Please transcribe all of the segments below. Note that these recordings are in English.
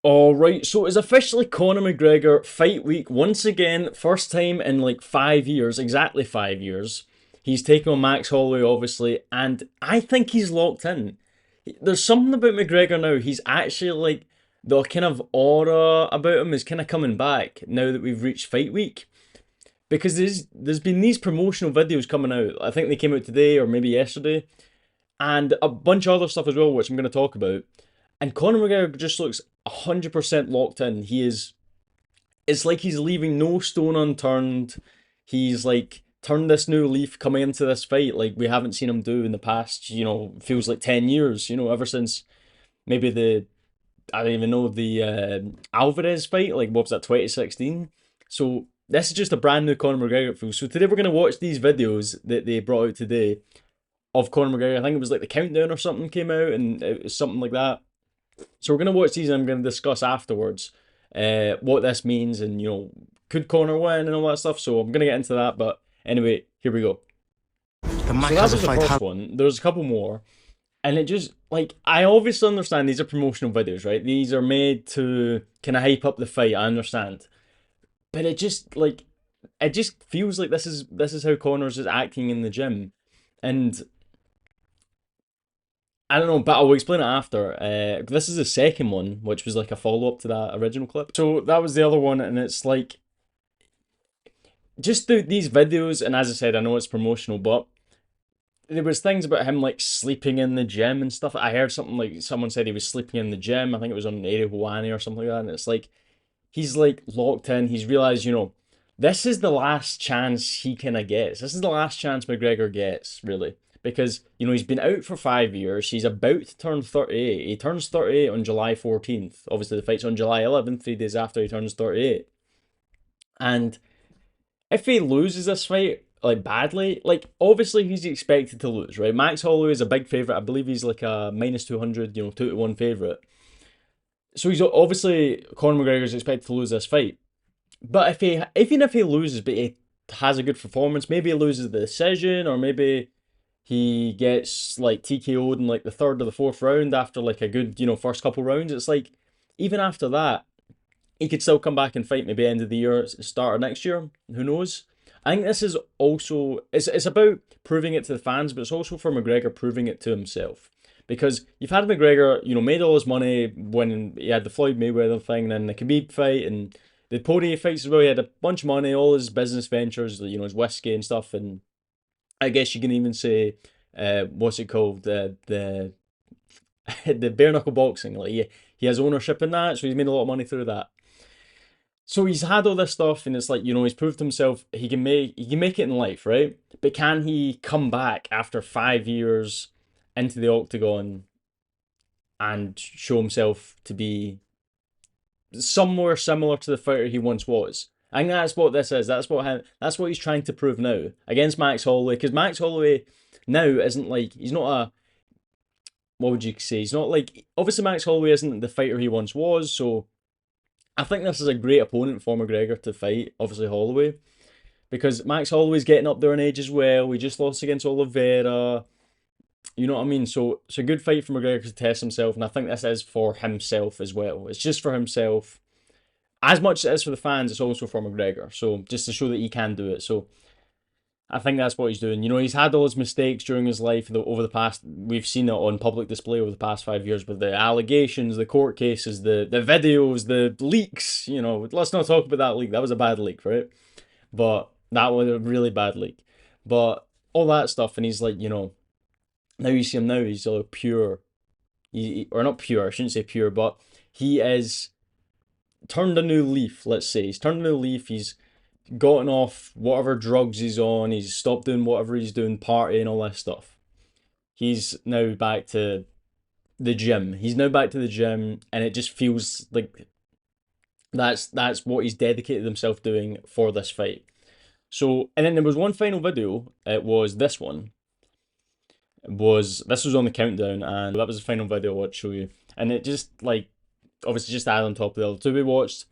Alright, so it's officially Conor McGregor fight week once again, first time in like 5 years, exactly 5 years. He's taking on Max Holloway, obviously, and I think he's locked in. There's something about McGregor now, he's actually like, the kind of aura about him is kind of coming back now that we've reached fight week. Because there's been these promotional videos coming out, I think they came out today or maybe yesterday, and a bunch of other stuff as well, which I'm going to talk about. And Conor McGregor just looks 100% locked in. It's like he's leaving no stone unturned. He's like turned this new leaf coming into this fight like we haven't seen him do in the past, feels like 10 years, ever since maybe I don't even know, the Alvarez fight, like what was that, 2016? So this is just a brand new Conor McGregor feel. So today we're going to watch these videos that they brought out today of Conor McGregor. I think it was like the countdown or something came out, and it was something like that. So we're going to watch these and I'm going to discuss afterwards what this means and, could Conor win and all that stuff. So I'm going to get into that. But anyway, here we go. So that was the first one. There's a couple more. And it just, like, I obviously understand these are promotional videos, right? These are made to kind of hype up the fight, I understand. But it just feels like this is how Conor's is acting in the gym. And I don't know, but I'll explain it after. This is the second one, which was like a follow up to that original clip. So that was the other one, and it's like just these videos. And as I said, I know it's promotional, but there was things about him like sleeping in the gym and stuff. I heard something like someone said he was sleeping in the gym. I think it was on Eri Hawani or something like that. And it's like he's like locked in. He's realized, this is the last chance he kind of gets. This is the last chance McGregor gets, really. Because, he's been out for 5 years. He's about to turn 38. He turns 38 on July 14th. Obviously, the fight's on July 11th, 3 days after he turns 38. And if he loses this fight, like, badly, like, obviously he's expected to lose, right? Max Holloway is a big favourite. I believe he's like a minus 200, 2-1 favourite. So he's obviously, Conor McGregor's expected to lose this fight. But even if he loses, but he has a good performance, maybe he loses the decision, or maybe he gets like TKO'd in like the third or the fourth round after like a good, first couple rounds. It's like, even after that, he could still come back and fight maybe end of the year, start of next year. Who knows? I think this is also, it's about proving it to the fans, but it's also for McGregor proving it to himself. Because you've had McGregor, made all his money when he had the Floyd Mayweather thing, and then the Khabib fight, and the Poirier fights as well. He had a bunch of money, all his business ventures, his whiskey and stuff, and I guess you can even say, what's it called, the the bare knuckle boxing. Like he has ownership in that, so he's made a lot of money through that. So he's had all this stuff, and it's like, he's proved himself. He can make it in life, right? But can he come back after 5 years into the octagon and show himself to be somewhere similar to the fighter he once was? I think that's what this is. That's what he's trying to prove now against Max Holloway. Because Max Holloway now isn't like, he's not a, what would you say? He's not like, obviously Max Holloway isn't the fighter he once was. So I think this is a great opponent for McGregor to fight, obviously Holloway, because Max Holloway's getting up there in age as well. We just lost against Oliveira. You know what I mean? So it's a good fight for McGregor to test himself, and I think this is for himself as well. It's just for himself. As much as it is for the fans, it's also for McGregor. So just to show that he can do it. So I think that's what he's doing. He's had all his mistakes during his life over the past. We've seen it on public display over the past 5 years with the allegations, the court cases, the videos, the leaks. Let's not talk about that leak. That was a bad leak, right? But that was a really bad leak. But all that stuff, and he's like, now you see him now, he's all pure. Or not pure, I shouldn't say pure, but he is turned a new leaf, let's say. He's turned a new leaf, he's gotten off whatever drugs he's on, he's stopped doing whatever he's doing, partying, all that stuff. He's now back to the gym. And it just feels like that's what he's dedicated himself doing for this fight. So, and then there was one final video. It was this one. This was on the countdown, and that was the final video I'd show you. And it just, like, obviously just add on top of the other two we watched.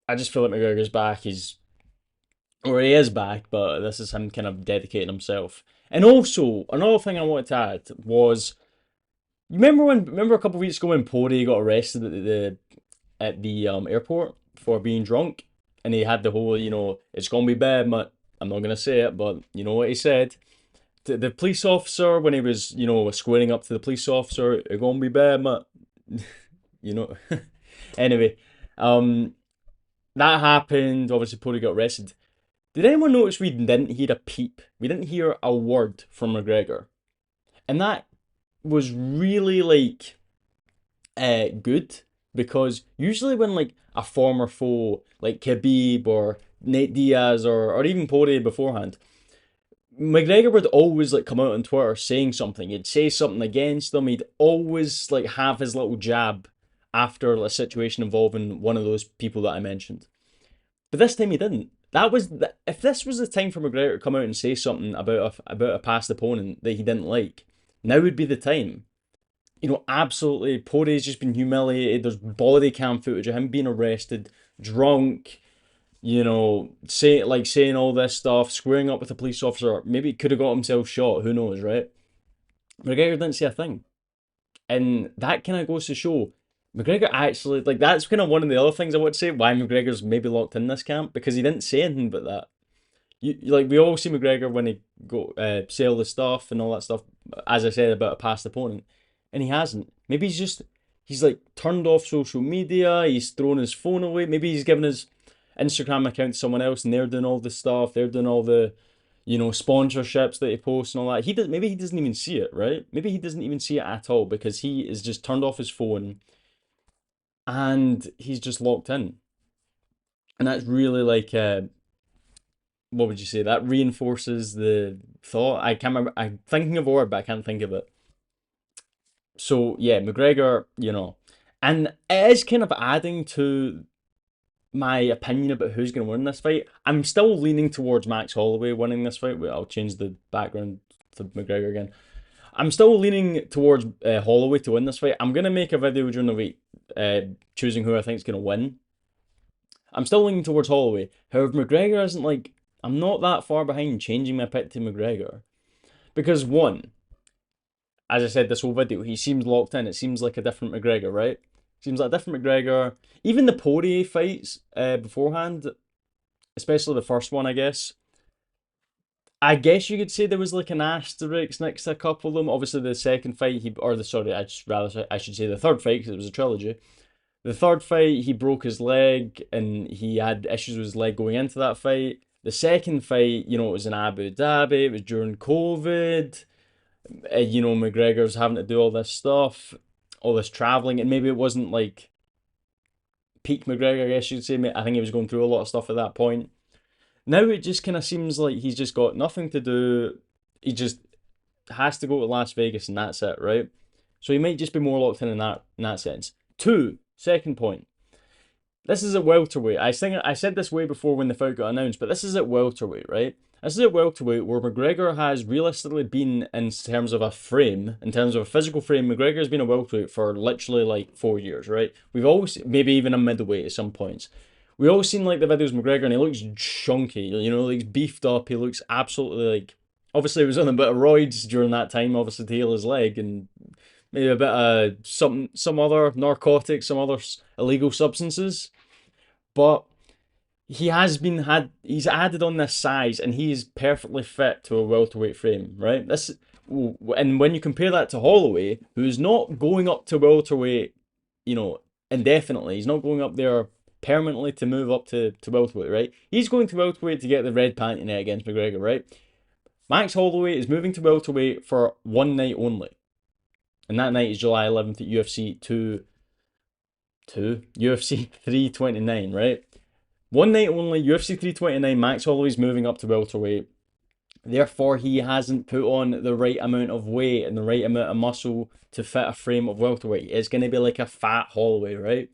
I just feel like McGregor's back. He is back, but this is him kind of dedicating himself. And also, another thing I wanted to add was, remember a couple of weeks ago when Poirier got arrested at at the airport for being drunk, and he had the whole, it's gonna be bad, but I'm not gonna say it, but you know what he said. The police officer, when he was, squaring up to the police officer, it's gonna be bad, but you know. Anyway, um, that happened. Obviously, Pody got arrested. Did anyone notice we didn't hear a peep? We didn't hear a word from McGregor, and that was really like good, because usually when like a former foe like Khabib or Nate Diaz or even Poirier beforehand, McGregor would always like come out on Twitter saying something. He'd say something against them. He'd always like have his little jab after a situation involving one of those people that I mentioned. But this time he didn't. If this was the time for McGregor to come out and say something about a past opponent that he didn't like, now would be the time. Absolutely, Poirier's just been humiliated. There's body cam footage of him being arrested, drunk, saying all this stuff, squaring up with a police officer. Maybe he could have got himself shot. Who knows, right? McGregor didn't say a thing, and that kind of goes to show McGregor actually like that's kind of one of the other things I would say why McGregor's maybe locked in this camp, because he didn't say anything but that. Like we all see McGregor when he go say all the stuff and all that stuff, as I said about a past opponent, and he hasn't. Maybe he's like turned off social media. He's thrown his phone away. Maybe he's given his Instagram account to someone else, and they're doing all the stuff. They're doing all the sponsorships that he posts and all that. Maybe he doesn't even see it, right? Maybe he doesn't even see it at all, because he is just turned off his phone and he's just locked in. And that's really like what would you say? That reinforces the thought. I can't remember. I'm thinking of a word, but I can't think of it. So yeah, McGregor, and it is kind of adding to my opinion about who's going to win this fight. I'm still leaning towards Max Holloway winning this fight. Wait, I'll change the background to McGregor again. I'm still leaning towards Holloway to win this fight. I'm going to make a video during the week choosing who I think is going to win. I'm still leaning towards Holloway. However, McGregor isn't like, I'm not that far behind changing my pick to McGregor. Because one, as I said this whole video, he seems locked in. It seems like a different McGregor, right? Seems like a different McGregor. Even the Poirier fights beforehand, especially the first one, I guess. I guess you could say there was like an asterisk next to a couple of them. Obviously, the second fight, I should say the third fight, because it was a trilogy. The third fight, he broke his leg and he had issues with his leg going into that fight. The second fight, it was in Abu Dhabi. It was during COVID. McGregor's having to do all this stuff, all this traveling, and maybe it wasn't like peak McGregor, I guess you'd say. I think he was going through a lot of stuff at that point. Now it just kind of seems like he's just got nothing to do. He just has to go to Las Vegas and that's it, right? So he might just be more locked in that sense. Second point. This is at welterweight. I think I said this way before when the fight got announced, but this is at welterweight, right? This is at welterweight where McGregor has realistically been, in terms of a frame, in terms of a physical frame, McGregor has been a welterweight for literally like 4 years, right? We've always, maybe even a middleweight at some points. We all seen like the videos of McGregor and he looks chunky, he's beefed up, he looks absolutely like, obviously he was on a bit of roids during that time, obviously to heal his leg, and maybe a bit of some other narcotics, some other illegal substances. But he's added on this size and he's perfectly fit to a welterweight frame, right? And when you compare that to Holloway, who's not going up to welterweight, indefinitely, he's not going up there permanently to move up to welterweight, right? He's going to welterweight to get the red panty net against McGregor, right? Max Holloway is moving to welterweight for one night only. And that night is July 11th at UFC 329, right? One night only, UFC 329, Max Holloway's moving up to welterweight. Therefore, he hasn't put on the right amount of weight and the right amount of muscle to fit a frame of welterweight. It's going to be like a fat Holloway, right?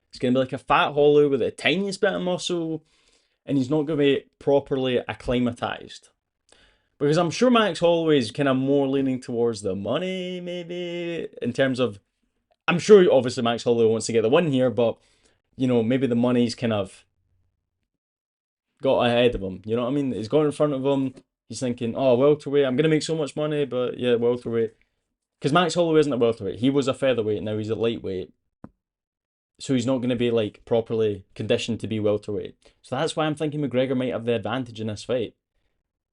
It's going to be like a fat Holloway with the tiniest bit of muscle, and he's not going to be properly acclimatized. Because I'm sure Max Holloway is kind of more leaning towards the money, maybe, in terms of, I'm sure obviously Max Holloway wants to get the win here, but, maybe the money's kind of got ahead of him. You know what I mean? He's got in front of him. He's thinking, oh, welterweight, I'm going to make so much money, but yeah, welterweight. Because Max Holloway isn't a welterweight. He was a featherweight, now he's a lightweight. So he's not going to be like properly conditioned to be welterweight. So that's why I'm thinking McGregor might have the advantage in this fight.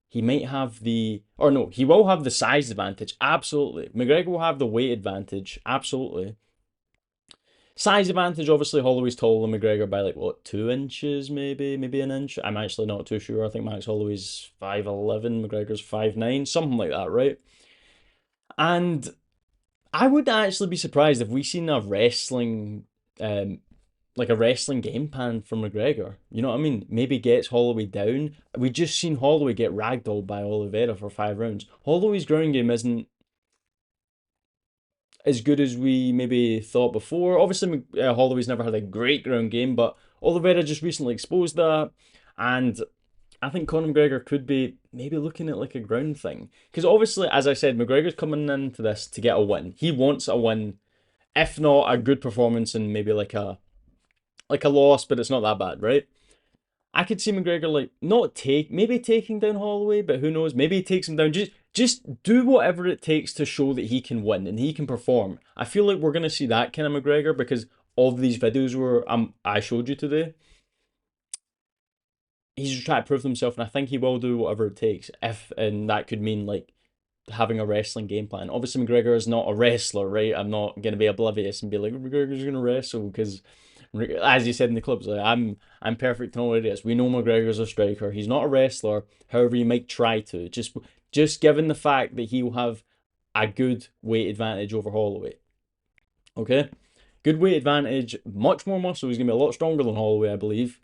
He might have the, or no, he will have the size advantage. Absolutely. McGregor will have the weight advantage. Absolutely. Size advantage, obviously, Holloway's taller than McGregor by like what, 2 inches, maybe an inch. I'm actually not too sure. I think Max Holloway's 5'11", McGregor's 5'9", something like that, right? And I would actually be surprised if we seen a wrestling, like a wrestling game plan from McGregor. You know what I mean? Maybe gets Holloway down. We just seen Holloway get ragdolled by Oliveira for 5 rounds. Holloway's ground game isn't as good as we maybe thought before. Obviously, Holloway's never had a great ground game, but Oliveira just recently exposed that, and I think Conor McGregor could be maybe looking at like a ground thing. Because obviously, as I said, McGregor's coming into this to get a win. He wants a win, if not a good performance and maybe like a loss, but it's not that bad, right? I could see McGregor like not take maybe taking down Holloway, but who knows? Maybe he takes him down. Just do whatever it takes to show that he can win and he can perform. I feel like we're gonna see that kind of McGregor because of these videos where I showed you today. He's just trying to prove himself, and I think he will do whatever it takes. If and that could mean like having a wrestling game plan. Obviously, McGregor is not a wrestler, right? I'm not gonna be oblivious and be like McGregor's gonna wrestle because, as you said in the clips, like I'm perfect to know what it is. We know McGregor's a striker. He's not a wrestler. However, he might try to. Just given the fact that he will have a good weight advantage over Holloway. Okay, good weight advantage, much more muscle. He's gonna be a lot stronger than Holloway, I believe.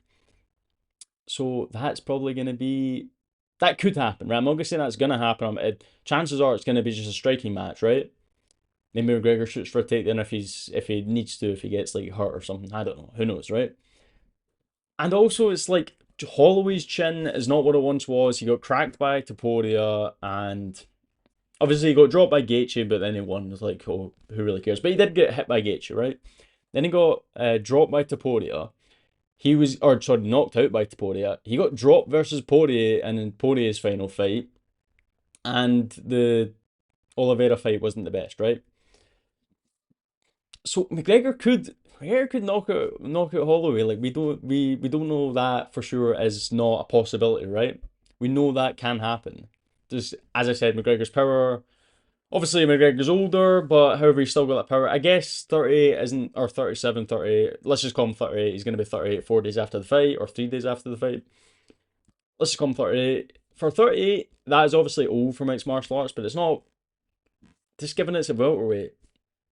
So that's probably going to be that could happen, right? I'm not going to say that's going to happen. Chances are it's going to be just a striking match, right? Maybe McGregor shoots for a takedown if he needs to, if he gets like hurt or something. I don't know. Who knows, right? And also, it's like Holloway's chin is not what it once was. He got cracked by Taporia, and obviously he got dropped by Gaethje, but then he won. It's like, oh, who really cares? But he did get hit by Gaethje, right? Then he got dropped by Taporia. He was, or sorry, knocked out by Taporia. He got dropped versus Poirier in Poirier's final fight, and the Oliveira fight wasn't the best, right? So McGregor could knock out Holloway. Like we don't know that for sure is not a possibility, right? We know that can happen. Just as I said, McGregor's power. Obviously, McGregor's older, but however, he's still got that power. I guess 38 isn't, or 37, 38. Let's just call him 38. He's going to be 38 4 days after the fight, or 3 days after the fight. Let's just call him 38. For 38, that is obviously old for mixed martial arts, but it's not, just given it's a welterweight,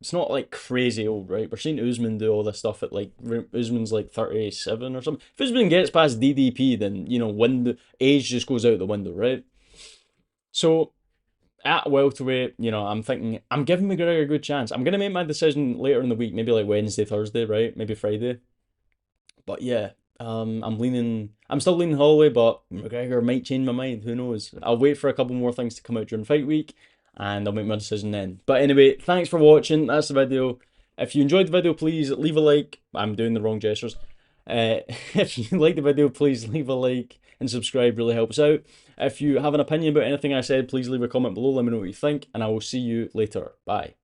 it's not like crazy old, right? We're seeing Usman do all this stuff at like, Usman's like 37 or something. If Usman gets past DDP, then, age just goes out the window, right? So, at welterweight, I'm thinking I'm giving McGregor a good chance. I'm gonna make my decision later in the week, maybe like Wednesday, Thursday, right? Maybe Friday. But yeah, I'm still leaning Holloway, but McGregor might change my mind. Who knows? I'll wait for a couple more things to come out during fight week, and I'll make my decision then. But anyway, thanks for watching. That's the video. If you enjoyed the video, please leave a like. I'm doing the wrong gestures. If you like the video, please leave a like and subscribe. Really helps out. If you have an opinion about anything I said, please leave a comment below. Let me know what you think, and I will see you later. Bye.